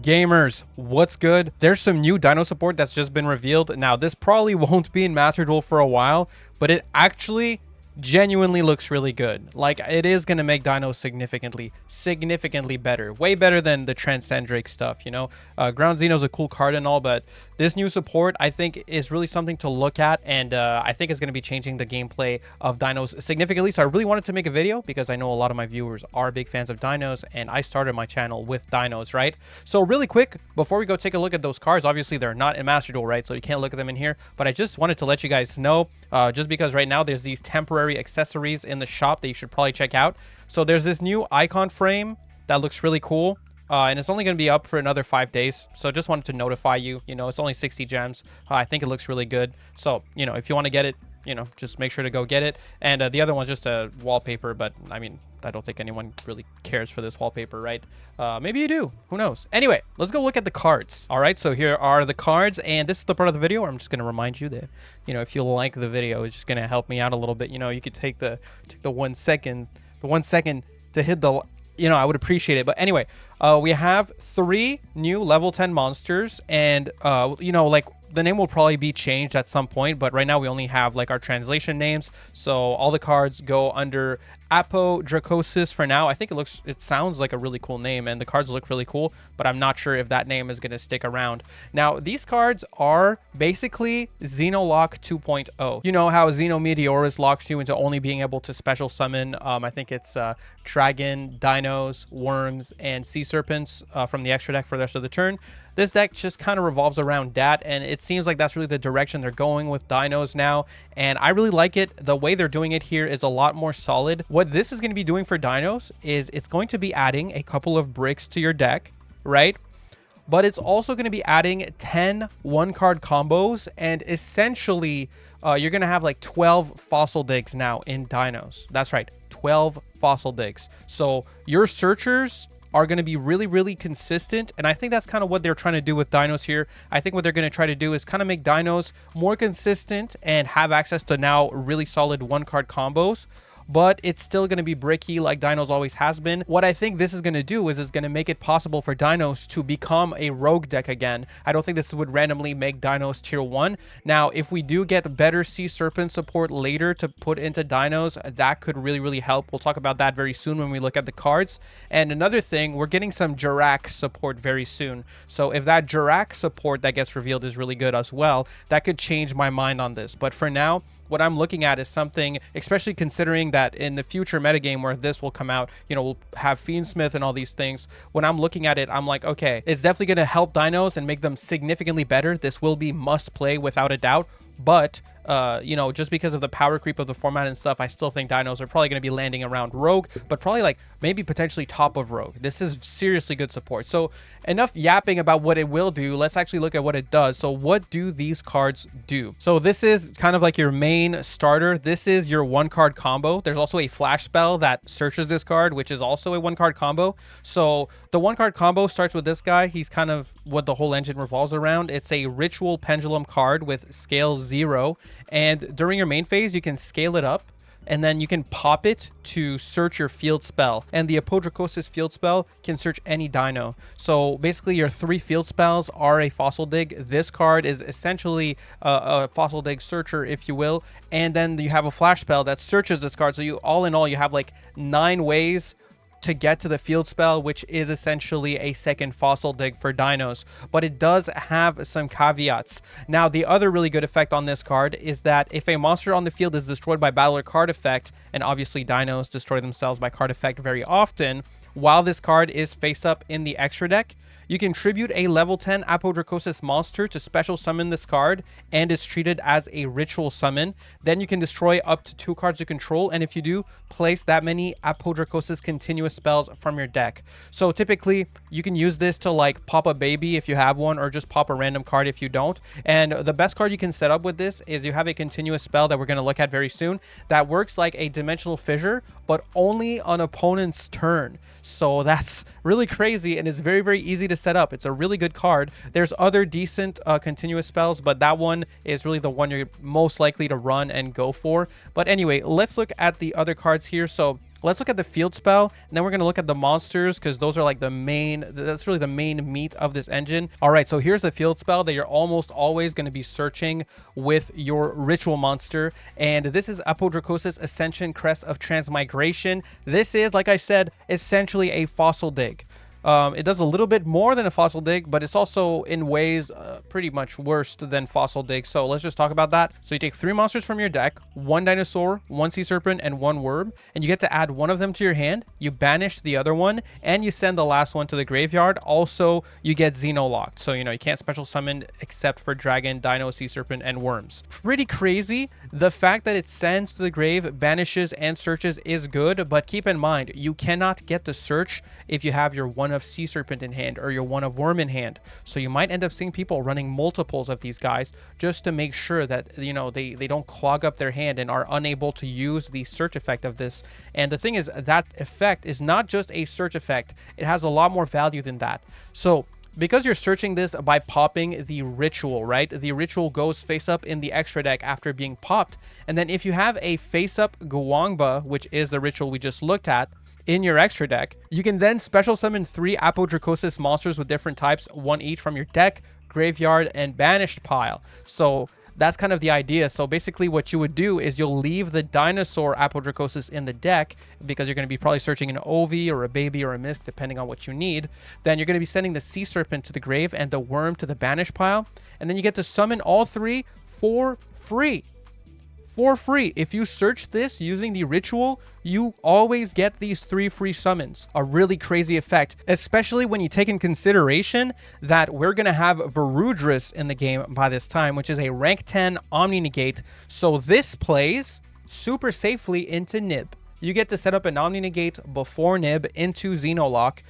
Gamers, what's good? There's some new dino support that's just been revealed. Now, this probably won't be in Master Duel for a while, but it actually genuinely looks really good. Like, it is going to make dinos significantly better. Way better than the Transcendrake stuff, you know? Ground Xeno's a cool card and all, but this new support, I think, is really something to look at, and I think it's going to be changing the gameplay of dinos significantly. So I really wanted to make a video because I know a lot of my viewers are big fans of dinos, and I started my channel with dinos, right? So really quick, before we go take a look at those cards, obviously they're not in Master Duel, right? So you can't look at them in here, but I just wanted to let you guys know, just because right now there's these temporary accessories in the shop that you should probably check out. So there's this new icon frame that looks really cool, and it's only going to be up for another 5 days. So just wanted to notify you. You know, it's only 60 gems. I think it looks really good. So, you know, if you want to get it, you know, just make sure to go get it. And the other one's just a wallpaper, but I mean, I don't think anyone really cares for this wallpaper, right? Maybe you do. Who knows? Anyway, let's go look at the cards. All right, so here are the cards, and this is the part of the video where I'm just going to remind you that, you know, if you like the video, it's just going to help me out a little bit. You know, you could take the 1 second, to hit the, you know, I would appreciate it. But anyway, we have 3 new level 10 monsters, and you know, like, the name will probably be changed at some point, but right now we only have like our translation names. So all the cards go under Apodrakosis for now. I think it sounds like a really cool name, and the cards look really cool, but I'm not sure if that name is going to stick around. Now, these cards are basically Xenolock 2.0. You know how Xenometeorus locks you into only being able to special summon, I think it's dragon, dinos, worms, and sea serpents from the extra deck for the rest of the turn. This deck just kind of revolves around that, and it seems like that's really the direction they're going with dinos now, and I really like it. The way they're doing it here is a lot more solid. What this is going to be doing for dinos is it's going to be adding a couple of bricks to your deck, right? But it's also going to be adding 10 one-card combos, and essentially you're going to have like 12 fossil digs now in dinos. That's right, 12 fossil digs. So your searchers are going to be really consistent, and I think that's kind of what they're trying to do with dinos here. I think what they're going to try to do is kind of make dinos more consistent and have access to now really solid one-card combos, but it's still going to be bricky like dinos always has been. What I think this is going to do is it's going to make it possible for dinos to become a rogue deck again. I don't think this would randomly make dinos tier 1. Now, if we do get better sea serpent support later to put into dinos, that could really help. We'll talk about that very soon when we look at the cards. And another thing, we're getting some Jirak support very soon. So if that Jirak support that gets revealed is really good as well, that could change my mind on this. But for now, what I'm looking at is something, especially considering that in the future metagame where this will come out, you know, we'll have Fiendsmith and all these things. When I'm looking at it, I'm like, okay, it's definitely going to help dinos and make them significantly better. This will be must play without a doubt. But, you know, just because of the power creep of the format and stuff, I still think dinos are probably going to be landing around rogue, but probably like maybe potentially top of rogue. This is seriously good support. So enough yapping about what it will do. Let's actually look at what it does. So what do these cards do? So this is kind of like your main starter. This is your 1-card combo. There's also a flash spell that searches this card, which is also a 1-card combo. So the 1-card combo starts with this guy. He's kind of what the whole engine revolves around. It's a ritual pendulum card with scale 0, and during your main phase you can scale it up, and then you can pop it to search your field spell, and the Apodrakosis field spell can search any dino. So basically your 3 field spells are a fossil dig. This card is essentially a fossil dig searcher, if you will, and then you have a flash spell that searches this card. So you, all in all, you have like 9 ways to get to the field spell, which is essentially a second fossil dig for dinos, but it does have some caveats. Now, the other really good effect on this card is that if a monster on the field is destroyed by battle or card effect, and obviously dinos destroy themselves by card effect very often, while this card is face up in the extra deck, you can tribute a level 10 Apodrakosis monster to special summon this card, and is treated as a ritual summon. Then you can destroy up to 2 cards you control, and if you do, place that many Apodrakosis continuous spells from your deck. So typically, you can use this to like pop a baby if you have one, or just pop a random card if you don't. And the best card you can set up with this is you have a continuous spell that we're going to look at very soon that works like a dimensional fissure, but only on opponent's turn. So that's really crazy, and it's very easy to set up. It's a really good card. There's other decent continuous spells, but that one is really the one you're most likely to run and go for. But anyway, let's look at the other cards here. So let's look at the field spell, and then we're going to look at the monsters, because those are like the main, that's really the main meat of this engine. All right, so here's the field spell that you're almost always going to be searching with your ritual monster, and this is Apodrakosis Ascension Crest of Transmigration. This is, like I said, essentially a fossil dig. It does a little bit more than a fossil dig, but it's also in ways pretty much worse than fossil dig. So let's just talk about that. So you take 3 monsters from your deck, 1 dinosaur, 1 sea serpent, and 1 Wyrm, and you get to add one of them to your hand. You banish the other one, and you send the last one to the graveyard. Also, you get Xeno locked. So, you know, you can't special summon except for dragon, dino, sea serpent, and worms. Pretty crazy. The fact that it sends to the grave, banishes, and searches is good, but keep in mind, you cannot get the search if you have your 1 of sea serpent in hand or your 1 of worm in hand. So you might end up seeing people running multiples of these guys just to make sure that, you know, they don't clog up their hand and are unable to use the search effect of this. And the thing is, that effect is not just a search effect. It has a lot more value than that. So because you're searching this by popping the ritual, right? The ritual goes face up in the extra deck after being popped. And then if you have a face up Guangba, which is the ritual we just looked at, in your extra deck, you can then special summon 3 Apodrakosis monsters with different types, 1 each from your deck, graveyard, and banished pile. So that's kind of the idea. So basically what you would do is you'll leave the dinosaur Apodrakosis in the deck, because you're going to be probably searching an Ovi or a baby or a mist, depending on what you need. Then you're going to be sending the sea serpent to the grave and the worm to the banished pile. And then you get to summon all 3 for free. For free. If you search this using the ritual, you always get these 3 free summons. A really crazy effect, especially when you take in consideration that we're going to have Varudris in the game by this time, which is a rank 10 Omni Negate. So this plays super safely into Nib. You get to set up an Omni Negate before Nib into Xenolock.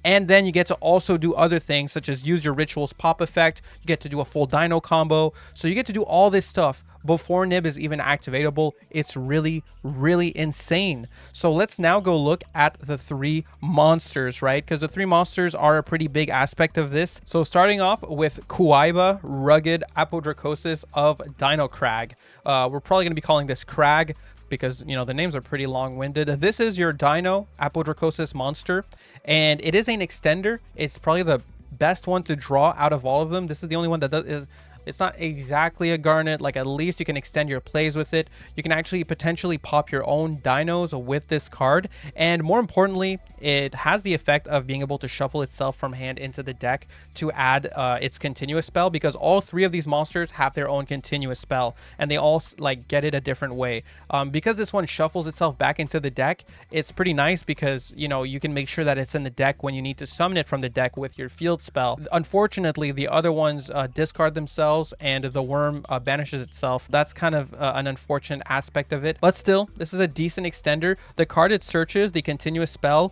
And then you get to also do other things, such as use your ritual's pop effect. You get to do a full dino combo. So you get to do all this stuff before Nib is even activatable. It's really, really insane. So let's now go look at the 3 monsters, right? Because the 3 monsters are a pretty big aspect of this. So starting off with Kuaiba, Rugged Apodrakosis of Dino Crag. We're probably going to be calling this Crag, because, you know, the names are pretty long-winded. This is your Dino Apodrakosis monster, and it is an extender. It's probably the best one to draw out of all of them. This is the only one that does, it's not exactly a garnet. Like, at least you can extend your plays with it. You can actually potentially pop your own dinos with this card. And more importantly, it has the effect of being able to shuffle itself from hand into the deck to add its continuous spell, because all 3 of these monsters have their own continuous spell, and they all like get it a different way. Because this one shuffles itself back into the deck, it's pretty nice, because, you know, you can make sure that it's in the deck when you need to summon it from the deck with your field spell. Unfortunately, the other ones discard themselves, and the worm banishes itself. That's kind of an unfortunate aspect of it, but still, this is a decent extender. The card it searches, the continuous spell,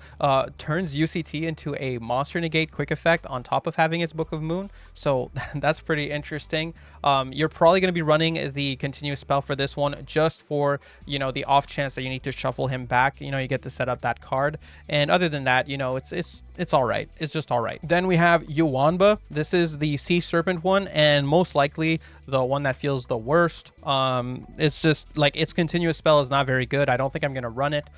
turns UCT into a monster negate quick effect on top of having its Book of Moon, so that's pretty interesting. You're probably going to be running the continuous spell for this one just for, you know, the off chance that you need to shuffle him back. You know, you get to set up that card, and other than that, you know, it's all right. It's just all right. Then we have Yuanba. This is the sea serpent one, and most likely the one that feels the worst. It's just like its continuous spell is not very good. I don't think I'm going to run it.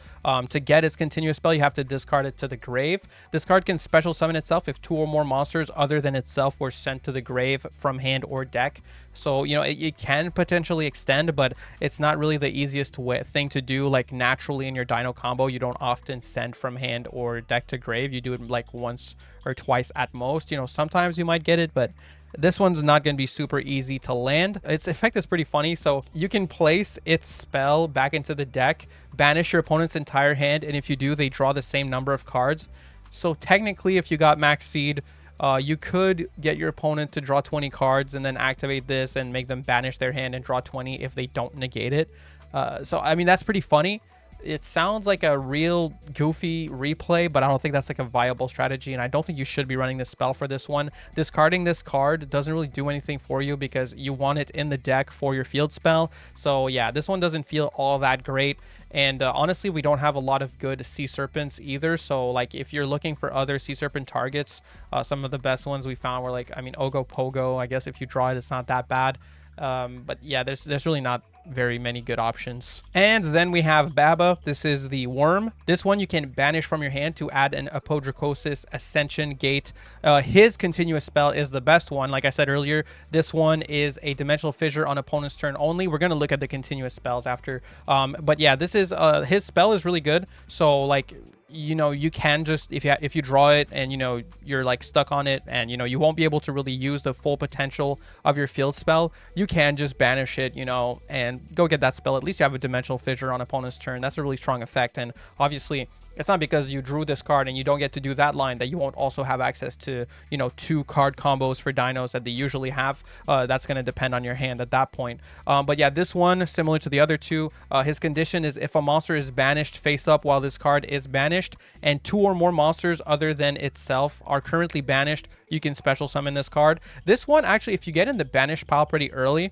To get its continuous spell, you have to discard it to the grave. This card can special summon itself if 2 or more monsters other than itself were sent to the grave from hand or deck. So, you know, it can potentially extend, but it's not really the easiest thing to do. Like, naturally in your dino combo, you don't often send from hand or deck to grave. You do it like once or twice at most. You know, sometimes you might get it, but this one's not going to be super easy to land. Its effect is pretty funny. So you can place its spell back into the deck, banish your opponent's entire hand, and if you do, they draw the same number of cards. So technically, if you got max seed, you could get your opponent to draw 20 cards and then activate this and make them banish their hand and draw 20 if they don't negate it. So, I mean, that's pretty funny. It sounds like a real goofy replay, but I don't think that's like a viable strategy, and I don't think you should be running this spell for this one. Discarding this card doesn't really do anything for you because you want it in the deck for your field spell. So yeah, this one doesn't feel all that great. And honestly, we don't have a lot of good sea serpents either. So like, if you're looking for other sea serpent targets, some of the best ones we found were like, I mean, Ogo Pogo. I guess if you draw it, it's not that bad. But yeah, there's really not very many good options. And then we have Baba. This is the Wyrm. This one you can banish from your hand to add an Apodrakosis Ascension Gate. His continuous spell is the best one. Like I said earlier, this one is a Dimensional Fissure on opponent's turn only. We're going to look at the continuous spells after. But yeah, this is his spell is really good. So like, you know, you can just, if you draw it and, you know, you're like stuck on it and, you know, you won't be able to really use the full potential of your field spell, you can just banish it, you know, and go get that spell. At least you have a Dimensional Fissure on opponent's turn. That's a really strong effect. And obviously, it's not because you drew this card and you don't get to do that line that you won't also have access to, you know, 2 card combos for dinos that they usually have. That's going to depend on your hand at that point. But yeah, this one, similar to the other two, his condition is if a monster is banished face up while this card is banished and 2 or more monsters other than itself are currently banished, you can special summon this card. This one, actually, if you get in the banish pile pretty early,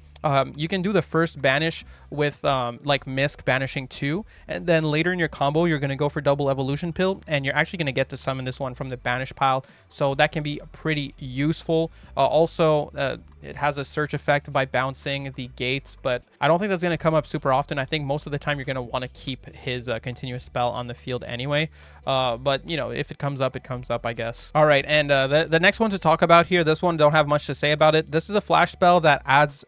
you can do the first banish with like Misk banishing 2, and then later in your combo you're going to go for double evolution pill, and you're actually going to get to summon this one from the banish pile, so that can be pretty useful. Also, it has a search effect by bouncing the gates, but I don't think that's going to come up super often. I think most of the time you're going to want to keep his continuous spell on the field anyway, but you know, if it comes up, it comes up, I guess. All right, and the next one to talk about here, this one don't have much to say about it. This is a flash spell that adds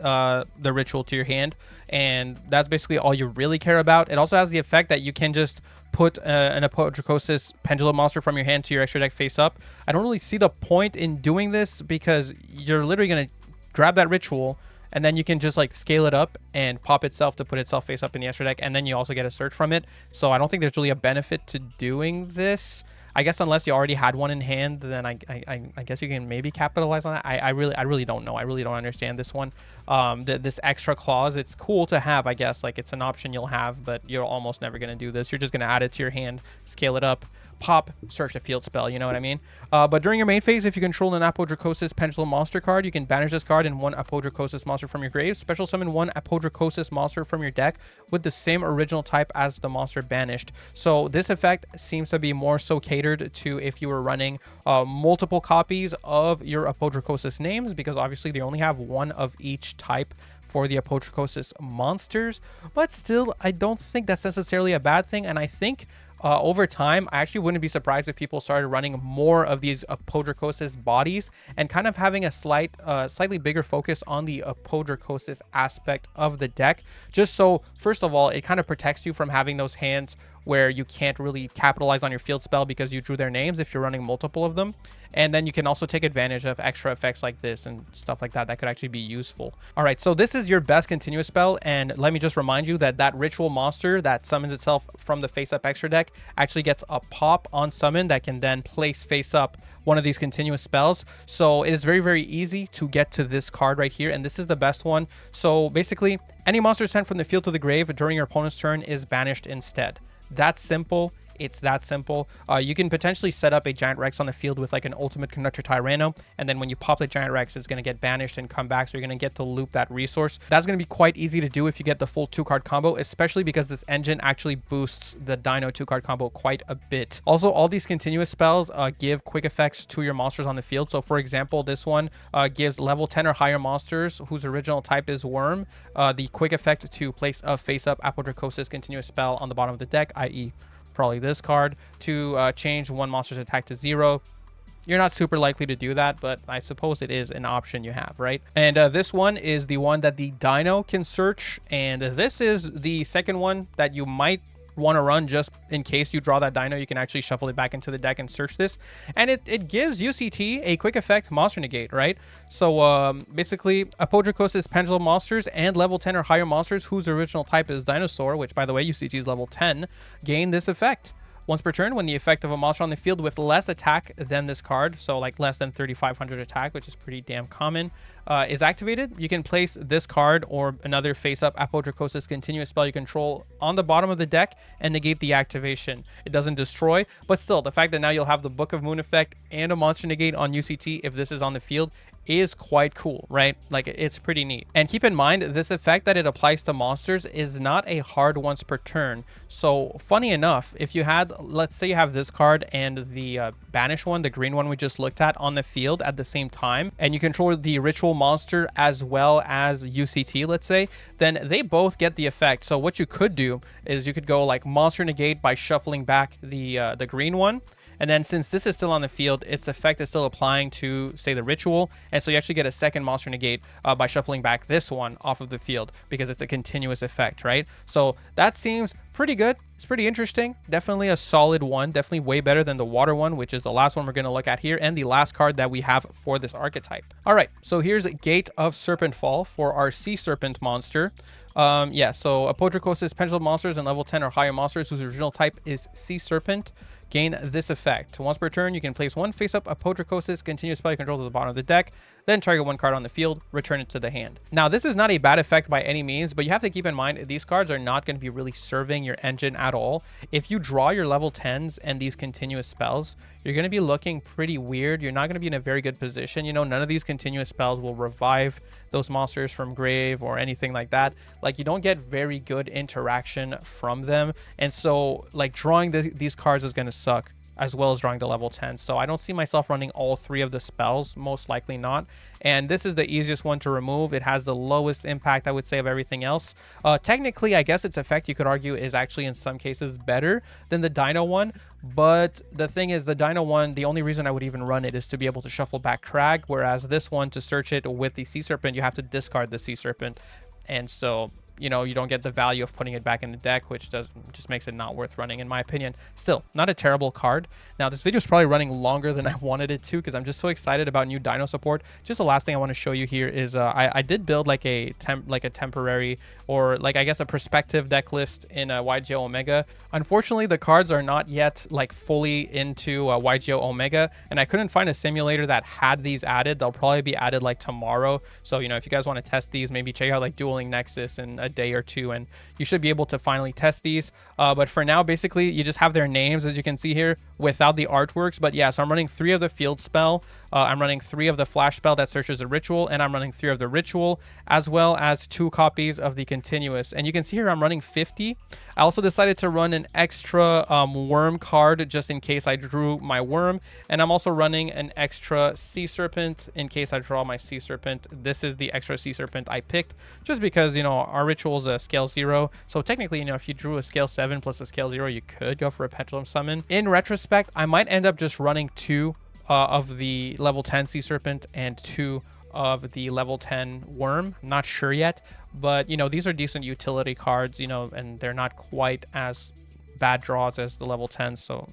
the ritual to your hand, and that's basically all you really care about. It also has the effect that you can just put an Apodrakosis pendulum monster from your hand to your extra deck face up. I don't really see the point in doing this because you're literally going to grab that ritual and then you can just like scale it up and pop itself to put itself face up in the extra deck, and then you also get a search from it. So I don't think there's really a benefit to doing this. I guess unless you already had one in hand, then I guess you can maybe capitalize on that. I really don't know. I really don't understand this one. This extra clause, it's cool to have, I guess. Like, it's an option you'll have, but you're almost never going to do this. You're just going to add it to your hand, scale it up, pop, search a field spell, you know what I mean? But during your main phase, if you control an Apodrakosis Pendulum monster card, you can banish this card and 1 Apodrakosis monster from your grave. Special summon 1 Apodrakosis monster from your deck with the same original type as the monster banished. So this effect seems to be more so catered to if you were running multiple copies of your Apodrakosis names, because obviously they only have 1 of each type for the Apodrakosis monsters. But still, I don't think that's necessarily a bad thing, and I think over time, I actually wouldn't be surprised if people started running more of these Apodrakosis bodies and kind of having a slightly bigger focus on the Apodrakosis aspect of the deck. Just so, first of all, it kind of protects you from having those hands where you can't really capitalize on your field spell because you drew their names if you're running multiple of them. And then you can also take advantage of extra effects like this and stuff like that that could actually be useful. All right, so this is your best continuous spell, and let me just remind you that that ritual monster that summons itself from the face up extra deck actually gets a pop on summon that can then place face up one of these continuous spells. So it is very, very easy to get to this card right here, and this is the best one. So basically, any monster sent from the field to the grave during your opponent's turn is banished instead. That's simple. It's that simple. You can potentially set up a Giant Rex on the field with like an Ultimate Conductor Tyranno, and then when you pop the Giant Rex, it's going to get banished and come back, so you're going to get to loop that resource. That's going to be quite easy to do if you get the full 2-card combo, especially because this engine actually boosts the Dino 2-card combo quite a bit. Also, all these continuous spells give quick effects to your monsters on the field. So for example, this one gives level 10 or higher monsters whose original type is Wyrm the quick effect to place a face-up Apodrakosis continuous spell on the bottom of the deck, i.e. probably this card, to change one monster's attack to 0. You're not super likely to do that, but I suppose it is an option you have, right? And this one is the one that the Dino can search, and this is the second one that you might want to run just in case you draw that Dino. You can actually shuffle it back into the deck and search this, and it gives UCT a quick effect monster negate, right? So basically, Apodrakosis Pendulum monsters and level 10 or higher monsters whose original type is Dinosaur, which by the way UCT is level 10, gain this effect once per turn when the effect of a monster on the field with less attack than this card, so like less than 3,500 attack, which is pretty damn common, is activated. You can place this card or another face-up Apodrakosis continuous spell you control on the bottom of the deck and negate the activation. It doesn't destroy, but still, the fact that now you'll have the Book of Moon effect and a monster negate on UCT if this is on the field is quite cool, right? Like, it's pretty neat. And keep in mind, this effect that it applies to monsters is not a hard once per turn. So funny enough, if you had, let's say you have this card and the banish one, the green one we just looked at, on the field at the same time, and you control the ritual monster as well as UCT, let's say, then they both get the effect. So what you could do is you could go like monster negate by shuffling back the green one. And then since this is still on the field, its effect is still applying to, say, the ritual. And so you actually get a second monster negate by shuffling back this one off of the field because it's a continuous effect, right? So that seems pretty good. It's pretty interesting. Definitely a solid one. Definitely way better than the water one, which is the last one we're going to look at here and the last card that we have for this archetype. All right, so here's Gate of Serpent Fall for our Sea Serpent monster. Yeah, so Apodrakosis Pendulum monsters and level 10 or higher monsters whose original type is Sea Serpent gain this effect. Once per turn, you can place one face-up Apodrakosis continuous spell you control to the bottom of the deck, then target one card on the field, return it to the hand. Now, this is not a bad effect by any means, but you have to keep in mind these cards are not going to be really serving your engine at all. If you draw your level 10s and these continuous spells, you're going to be looking pretty weird. You're not going to be in a very good position. You know, none of these continuous spells will revive those monsters from grave or anything like that. Like, you don't get very good interaction from them. And so, like, drawing these cards is going to suck, as well as drawing the level 10. So I don't see myself running all three of the spells, most likely not. And this is the easiest one to remove. It has the lowest impact, I would say, of everything else. Technically, I guess its effect, you could argue, is actually in some cases better than the Dino one. But the thing is, the Dino one, the only reason I would even run it is to be able to shuffle back Crag, whereas this one, to search it with the Sea Serpent, you have to discard the Sea Serpent. And so, you know, you don't get the value of putting it back in the deck, which just makes it not worth running, in my opinion. Still, not a terrible card. Now, this video is probably running longer than I wanted it to because I'm just so excited about new Dino support. Just the last thing I want to show you here is I did build like a temporary, or like, I guess, a perspective deck list in yugioh Omega. Unfortunately, the cards are not yet like fully into yugioh Omega, and I couldn't find a simulator that had these added. They'll probably be added like tomorrow. So, you know, if you guys want to test these, maybe check out like Dueling Nexus and a day or two, and you should be able to finally test these. But for now, basically, you just have their names, as you can see here, without the artworks. But yeah, so I'm running 3 of the field spell, I'm running 3 of the flash spell that searches the ritual, and I'm running 3 of the ritual, as well as 2 copies of the continuous. And you can see here I'm running 50. I also decided to run an extra Wyrm card just in case I drew my Wyrm, and I'm also running an extra Sea Serpent in case I draw my Sea Serpent. This is the extra Sea Serpent I picked just because, you know, our ritual is a scale 0, so technically, you know, if you drew a scale 7 plus a scale 0, you could go for a pendulum summon. In retrospect, I might end up just running 2 of the level 10 Sea Serpent and 2 of the level 10 Wyrm. I'm not sure yet, but, you know, these are decent utility cards, you know, and they're not quite as bad draws as the level 10, so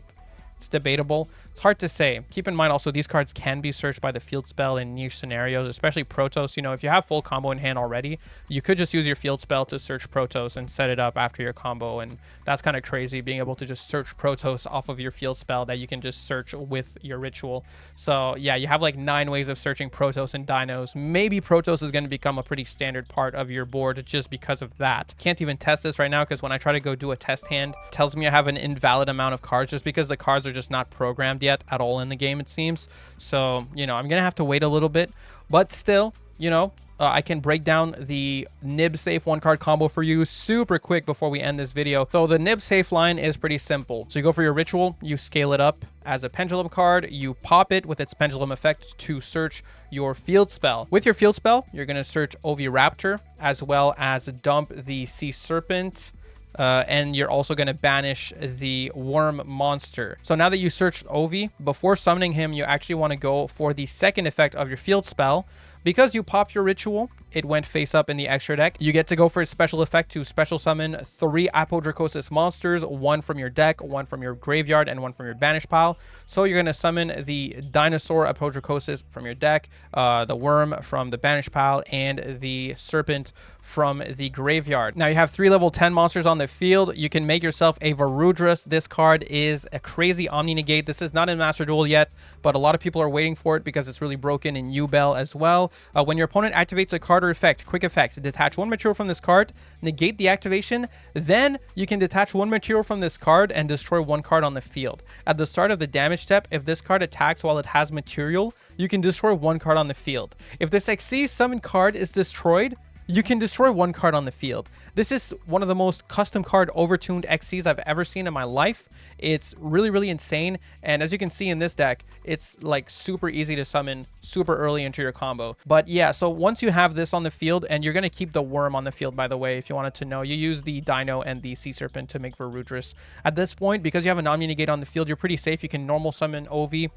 it's debatable. It's hard to say. Keep in mind also, these cards can be searched by the field spell in niche scenarios, especially Protoss. You know, if you have full combo in hand already, you could just use your field spell to search Protoss and set it up after your combo, and that's kind of crazy, being able to just search Protoss off of your field spell that you can just search with your ritual. So yeah, you have like 9 ways of searching Protoss and Dinos. Maybe Protoss is going to become a pretty standard part of your board just because of that. Can't even test this right now because when I try to go do a test hand, it tells me I have an invalid amount of cards just because the cards are just not programmed yet at all in the game, it seems. So, you know, I'm gonna have to wait a little bit, but still, you know, I can break down the nib safe 1-card combo for you super quick before we end this video. So the nib safe line is pretty simple. So you go for your ritual, you scale it up as a pendulum card, you pop it with its pendulum effect to search your field spell. With your field spell, you're going to search Oviraptor as well as dump the Sea Serpent. And you're also going to banish the Wyrm monster. So now that you searched Ovi, before summoning him, you actually want to go for the second effect of your field spell. Because you popped your ritual, it went face up in the extra deck. You get to go for its special effect to special summon 3 Apodrakosis monsters, 1 from your deck, 1 from your graveyard, and 1 from your banish pile. So you're going to summon the Dinosaur Apodrakosis from your deck, the Wyrm from the banish pile, and the Serpent from the graveyard. Now you have 3 level 10 monsters on the field. You can make yourself a Varudras. This card is a crazy Omni Negate. This is not in Master Duel yet, but a lot of people are waiting for it because it's really broken in Yubel as well. When your opponent activates a card or effect, quick effects, detach 1 material from this card, negate the activation, then you can detach 1 material from this card and destroy 1 card on the field. At the start of the damage step, if this card attacks while it has material, you can destroy 1 card on the field. If this Xyz summon card is destroyed, you can destroy one card on the field. This is one of the most custom card overtuned XCs I've ever seen in my life. It's really, really insane. And as you can see in this deck, it's like super easy to summon super early into your combo. But yeah, so once you have this on the field, and you're going to keep the Wyrm on the field, by the way, if you wanted to know, you use the Dino and the Sea Serpent to make Varudris. At this point, because you have a non-negate on the field, you're pretty safe. You can normal summon OV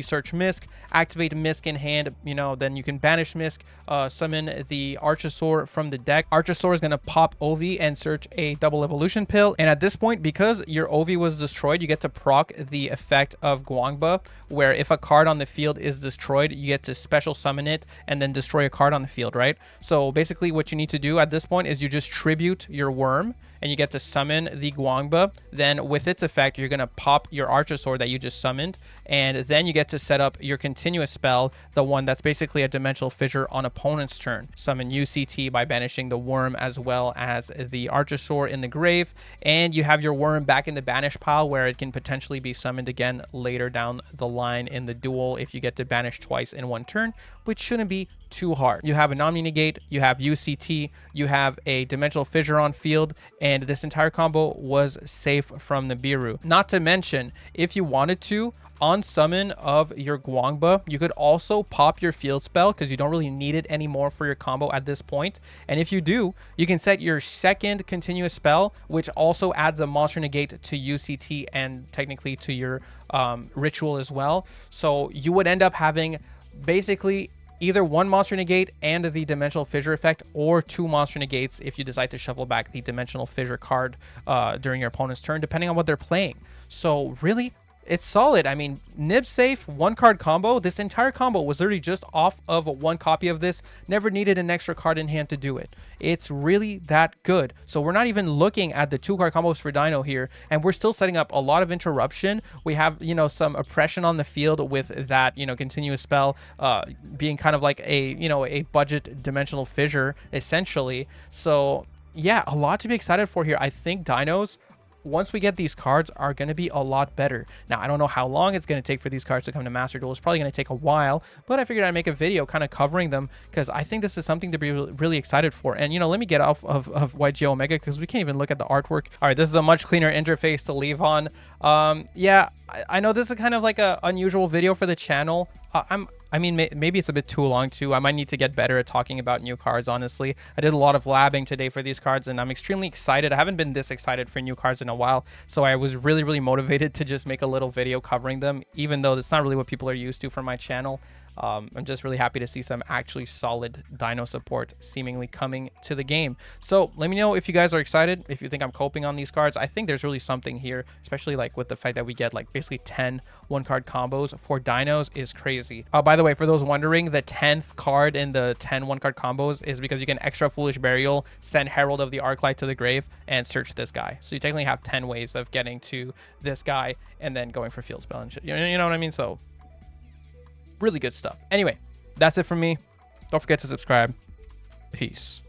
search Misk, activate Misk in hand, you know, then you can banish Misk, summon the Archosaur from the deck. Archosaur is going to pop OV and search a double evolution pill. And at this point, because your OV was destroyed, you get to proc the effect of Guangba, where if a card on the field is destroyed, you get to special summon it and then destroy a card on the field, right? So basically what you need to do at this point is you just tribute your Wyrm and you get to summon the Guangba. Then with its effect, you're going to pop your Archosaur that you just summoned, and then you get to set up your continuous spell, the one that's basically a dimensional fissure on opponent's turn. Summon UCT by banishing the Wyrm as well as the Archosaur in the grave, and you have your Wyrm back in the banish pile where it can potentially be summoned again later down the line in the duel if you get to banish twice in one turn, which shouldn't be too hard. You have a non-negate, you have UCT, you have a dimensional fissure on field, and this entire combo was safe from the Nibiru. Not to mention, if you wanted to, on summon of your Guangba, you could also pop your field spell because you don't really need it anymore for your combo at this point. And if you do, you can set your second continuous spell, which also adds a monster negate to UCT and technically to your ritual as well. So you would end up having basically either one monster negate and the dimensional fissure effect, or two monster negates if you decide to shuffle back the dimensional fissure card during your opponent's turn, depending on what they're playing. So really, it's solid. I mean, nib safe, one card combo. This entire combo was literally just off of one copy of this. Never needed an extra card in hand to do it. It's really that good. So we're not even looking at the 2-card combos for Dino here, and we're still setting up a lot of interruption. We have, you know, some oppression on the field with that, you know, continuous spell being kind of like a, you know, a budget dimensional fissure essentially. So yeah, a lot to be excited for here. I think Dinos, once we get these cards, are going to be a lot better. Now, I don't know how long it's going to take for these cards to come to Master Duel. It's probably going to take a while, but I figured I'd make a video kind of covering them because I think this is something to be really excited for. And, you know, let me get off of yugioh Omega because we can't even look at the artwork. All right, this is a much cleaner interface to leave on. Yeah, I know this is kind of like a unusual video for the channel. I mean, maybe it's a bit too long too. I might need to get better at talking about new cards, honestly. I did a lot of labbing today for these cards, and I'm extremely excited. I haven't been this excited for new cards in a while, so I was really, really motivated to just make a little video covering them, even though that's not really what people are used to from my channel. I'm just really happy to see some actually solid Dino support seemingly coming to the game. So let me know if you guys are excited, if you think I'm coping on these cards. I think there's really something here, especially like with the fact that we get like basically 10 one-card combos for Dinos is crazy. By the way, for those wondering, the 10th card in the 10 one-card combos is because you get an extra Foolish Burial, send Herald of the Archetype to the grave, and search this guy. So you technically have 10 ways of getting to this guy and then going for field spell and shit. You know what I mean? So really good stuff. Anyway, that's it from me. Don't forget to subscribe. Peace.